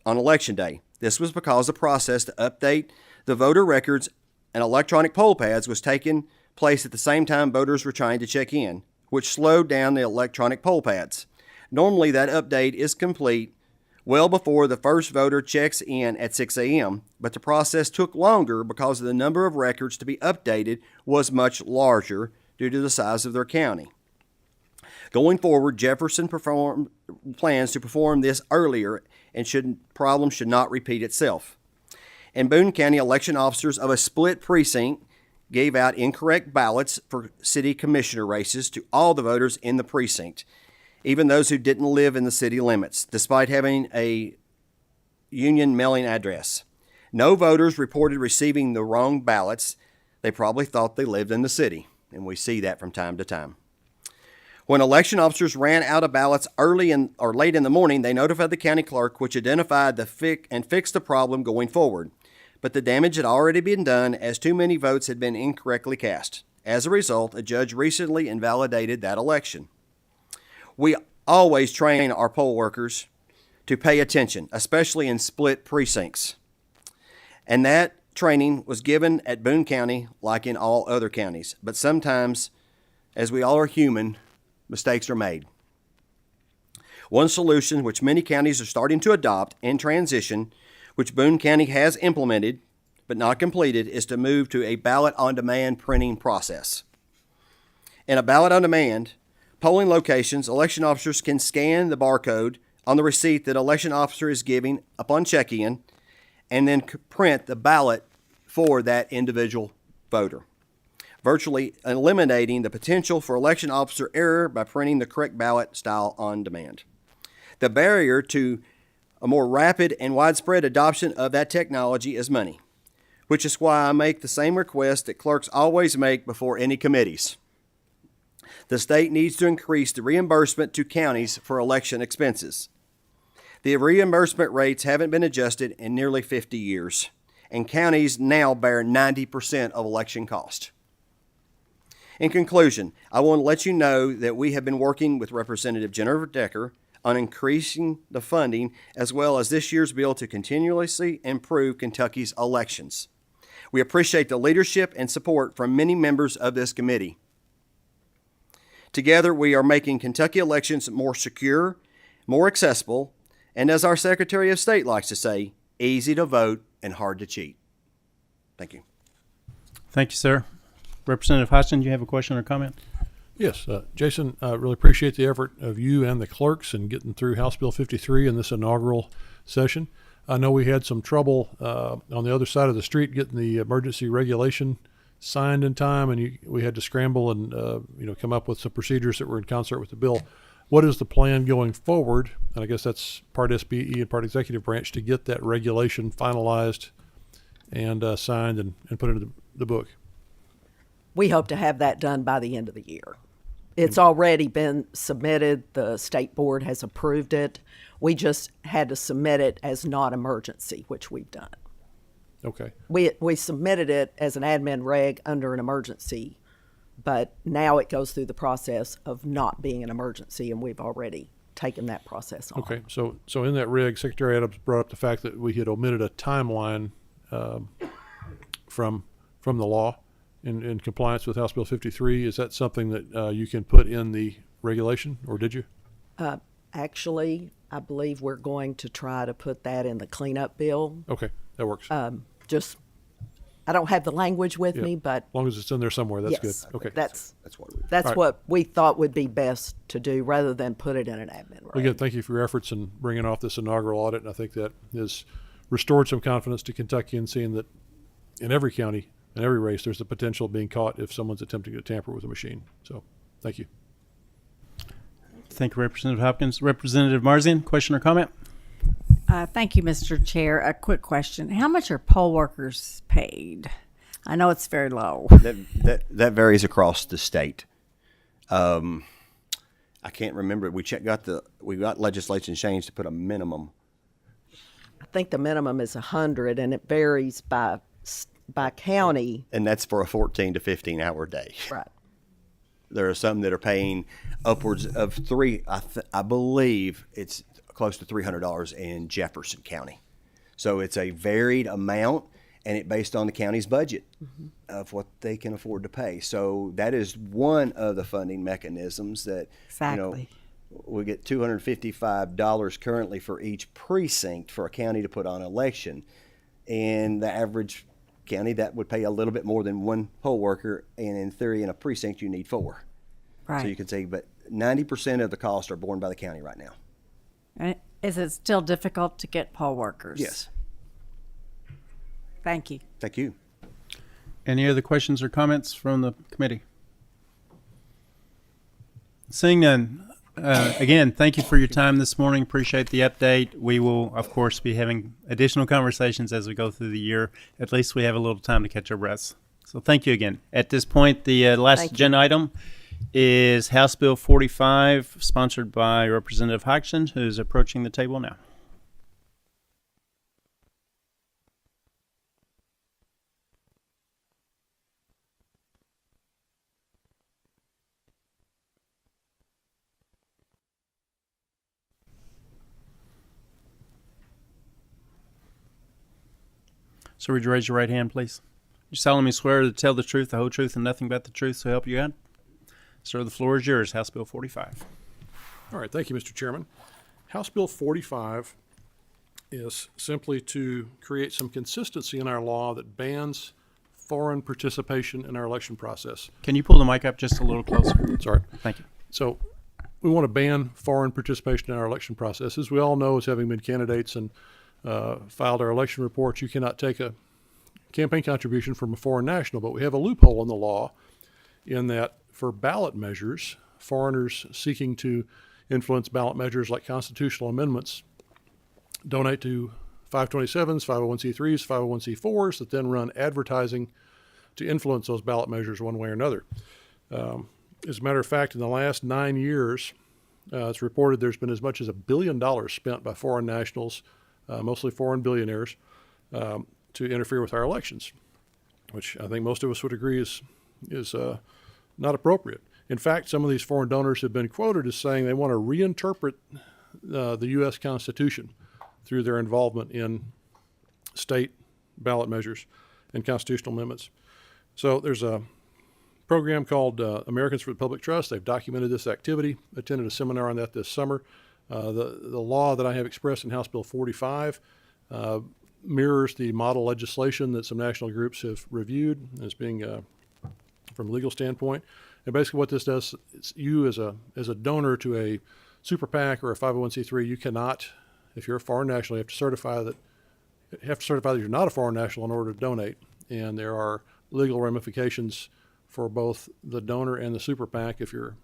on Election Day. This was because the process to update the voter records and electronic poll pads was taken place at the same time voters were trying to check in, which slowed down the electronic poll pads. Normally, that update is complete well before the first voter checks in at 6 a.m., but the process took longer because the number of records to be updated was much larger due to the size of their county. Going forward, Jefferson plans to perform this earlier and problem should not repeat itself. In Boone County, election officers of a split precinct gave out incorrect ballots for city commissioner races to all the voters in the precinct, even those who didn't live in the city limits, despite having a union mailing address. No voters reported receiving the wrong ballots. They probably thought they lived in the city, and we see that from time to time. When election officers ran out of ballots early or late in the morning, they notified the county clerk, which identified and fixed the problem going forward. But the damage had already been done as too many votes had been incorrectly cast. As a result, a judge recently invalidated that election. We always train our poll workers to pay attention, especially in split precincts. And that training was given at Boone County like in all other counties. But sometimes, as we all are human, mistakes are made. One solution which many counties are starting to adopt and transition, which Boone County has implemented but not completed, is to move to a ballot-on-demand printing process. In a ballot-on-demand, polling locations, election officers can scan the barcode on the receipt that election officer is giving upon check-in and then print the ballot for that individual voter, virtually eliminating the potential for election officer error by printing the correct ballot style on demand. The barrier to a more rapid and widespread adoption of that technology is money, which is why I make the same request that clerks always make before any committees. The state needs to increase the reimbursement to counties for election expenses. The reimbursement rates haven't been adjusted in nearly 50 years, and counties now bear 90% of election costs. In conclusion, I want to let you know that we have been working with Representative Jennifer Decker on increasing the funding as well as this year's bill to continuously improve Kentucky's elections. We appreciate the leadership and support from many members of this committee. Together, we are making Kentucky elections more secure, more accessible, and as our Secretary of State likes to say, easy to vote and hard to cheat. Thank you. Thank you, sir. Representative Hodgson, do you have a question or comment? Yes, Jason, I really appreciate the effort of you and the clerks in getting through House Bill 53 in this inaugural session. I know we had some trouble on the other side of the street getting the emergency regulation signed in time, and we had to scramble and come up with some procedures that were in concert with the bill. What is the plan going forward? And I guess that's part SBE and part executive branch to get that regulation finalized and signed and put into the book. We hope to have that done by the end of the year. It's already been submitted. The state board has approved it. We just had to submit it as not emergency, which we've done. Okay. We submitted it as an admin reg under an emergency, but now it goes through the process of not being an emergency, and we've already taken that process on. Okay. So in that rig, Secretary Adams brought up the fact that we had omitted a timeline from the law in compliance with House Bill 53. Is that something that you can put in the regulation, or did you? Actually, I believe we're going to try to put that in the cleanup bill. Okay, that works. I don't have the language with me, but as long as it's in there somewhere, that's yes, good. Okay. That's Right. what we thought would be best to do rather than put it in an admin reg. Well, again, thank you for your efforts in bringing off this inaugural audit, and I think that has restored some confidence to Kentucky in seeing that in every county, in every race, there's the potential of being caught if someone's attempting to tamper with a machine. So, thank you. Thank you, Representative Hopkins. Representative Marzian, question or comment? Thank you, Mr. Chair. A quick question. How much are poll workers paid? I know it's very low. That varies across the state. I can't remember. We got legislation changed to put a minimum. I think the minimum is 100, and it varies by county. And that's for a 14 to 15 hour day. Right. There are some that are paying upwards of I believe it's close to $300 in Jefferson County. So it's a varied amount, and it based on the county's budget of what they can afford to pay. So that is one of the funding mechanisms that, Exactly. we get $255 currently for each precinct for a county to put on an election. And the average county, that would pay a little bit more than one poll worker, and in theory, in a precinct, you need 4. Right. So you could say, but 90% of the costs are borne by the county right now. And is it still difficult to get poll workers? Yes. Thank you. Thank you. Any other questions or comments from the committee? Seeing none, again, thank you for your time this morning. Appreciate the update. We will, of course, be having additional conversations as we go through the year. At least we have a little time to catch our breaths. So thank you again. At this point, the last agenda item is House Bill 45, sponsored by Representative Hodgson, who's approaching the table now. So would you raise your right hand, please? You solemnly swear to tell the truth, the whole truth, and nothing but the truth, so help you God? Sir, the floor is yours. House Bill 45. All right, thank you, Mr. Chairman. House Bill 45 is simply to create some consistency in our law that bans foreign participation in our election process. Can you pull the mic up just a little closer? Sorry. Thank you. So we want to ban foreign participation in our election process. As we all know, as having been candidates and filed our election reports, you cannot take a campaign contribution from a foreign national, but we have a loophole in the law in that for ballot measures, foreigners seeking to influence ballot measures like constitutional amendments donate to 527s, 501c3s, 501c4s that then run advertising to influence those ballot measures one way or another. As a matter of fact, in the last 9 years, it's reported there's been as much as $1 billion spent by foreign nationals, mostly foreign billionaires, to interfere with our elections, which I think most of us would agree is not appropriate. In fact, some of these foreign donors have been quoted as saying they want to reinterpret the U.S. Constitution through their involvement in state ballot measures and constitutional amendments. So there's a program called Americans for the Public Trust. They've documented this activity, attended a seminar on that this summer. The law that I have expressed in House Bill 45 mirrors the model legislation that some national groups have reviewed as being from a legal standpoint. And basically what this does is you as a donor to a super PAC or a 501c3, you cannot, if you're a foreign national, you have to certify that you're not a foreign national in order to donate. And there are legal ramifications for both the donor and the super PAC if you're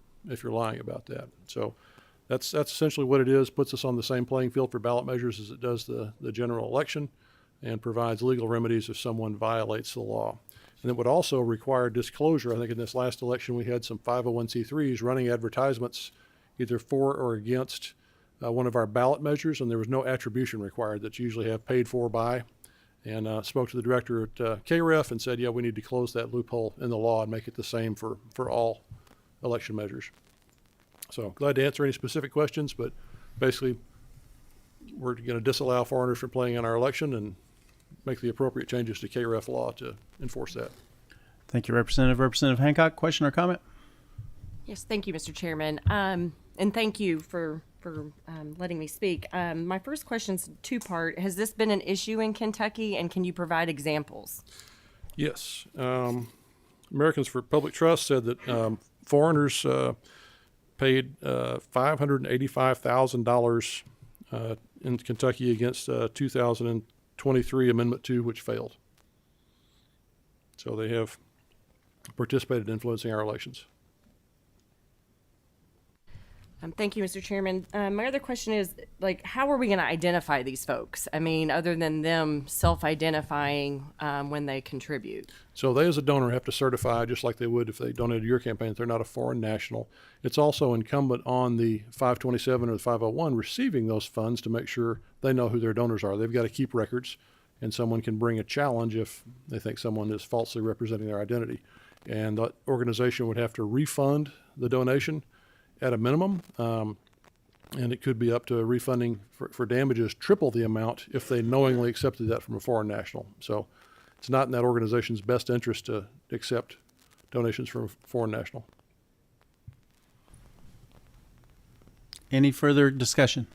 lying about that. So that's essentially what it is. Puts us on the same playing field for ballot measures as it does the general election, and provides legal remedies if someone violates the law. And it would also require disclosure. I think in this last election we had some 501c3s running advertisements either for or against one of our ballot measures, and there was no attribution required that you usually have paid for by. And spoke to the director at KREF and said, yeah, we need to close that loophole in the law and make it the same for all election measures. So glad to answer any specific questions, but basically we're going to disallow foreigners from playing in our election and make the appropriate changes to KREF law to enforce that. Thank you, Representative. Representative Hancock, question or comment? Yes, thank you, Mr. Chairman. And thank you for letting me speak. My first question is two-part. Has this been an issue in Kentucky, and can you provide examples? Yes. Americans for Public Trust said that foreigners paid $585,000 in Kentucky against 2023 Amendment 2, which failed. So they have participated in influencing our elections. Thank you, Mr. Chairman. My other question is, how are we going to identify these folks? I mean, other than them self-identifying when they contribute. So they, as a donor, have to certify, just like they would if they donated to your campaign, that they're not a foreign national. It's also incumbent on the 527 or the 501 receiving those funds to make sure they know who their donors are. They've got to keep records, and someone can bring a challenge if they think someone is falsely representing their identity. And the organization would have to refund the donation at a minimum, and it could be up to refunding for damages triple the amount if they knowingly accepted that from a foreign national. So it's not in that organization's best interest to accept donations from a foreign national. Any further discussion?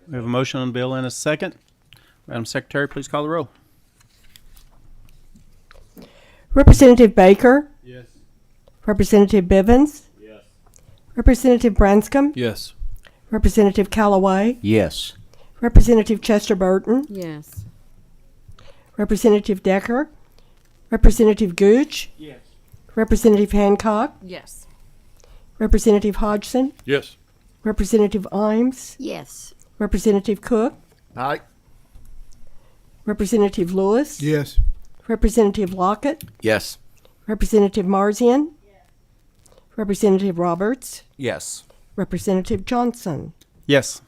We have a motion on the bill and a second. Madam Secretary, please call the roll. Representative Baker? Yes. Representative Bivens? Yes. Representative Branscombe? Yes. Representative Callaway? Yes. Representative Chester Burton? Yes. Representative Decker? Representative Gooch? Yes. Representative Hancock? Yes. Representative Hodgson? Yes. Representative Imes? Yes. Representative Cook? Aye. Representative Lewis? Yes. Representative Lockett? Yes. Representative Marzian? Representative Roberts? Yes. Representative Johnson? Yes.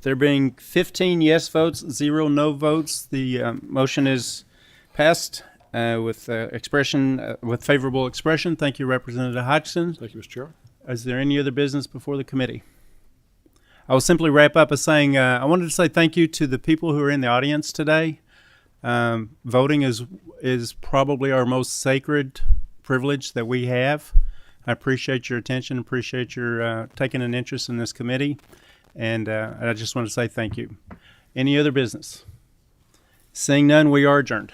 There being 15 yes votes, 0 no votes, the motion is passed with with favorable expression. Thank you, Representative Hodgson. Thank you, Mr. Chair. Is there any other business before the committee? I will simply wrap up by saying I wanted to say thank you to the people who are in the audience today. Voting is probably our most sacred privilege that we have. I appreciate your attention, appreciate your taking an interest in this committee, and I just want to say thank you. Any other business? Seeing none, we are adjourned.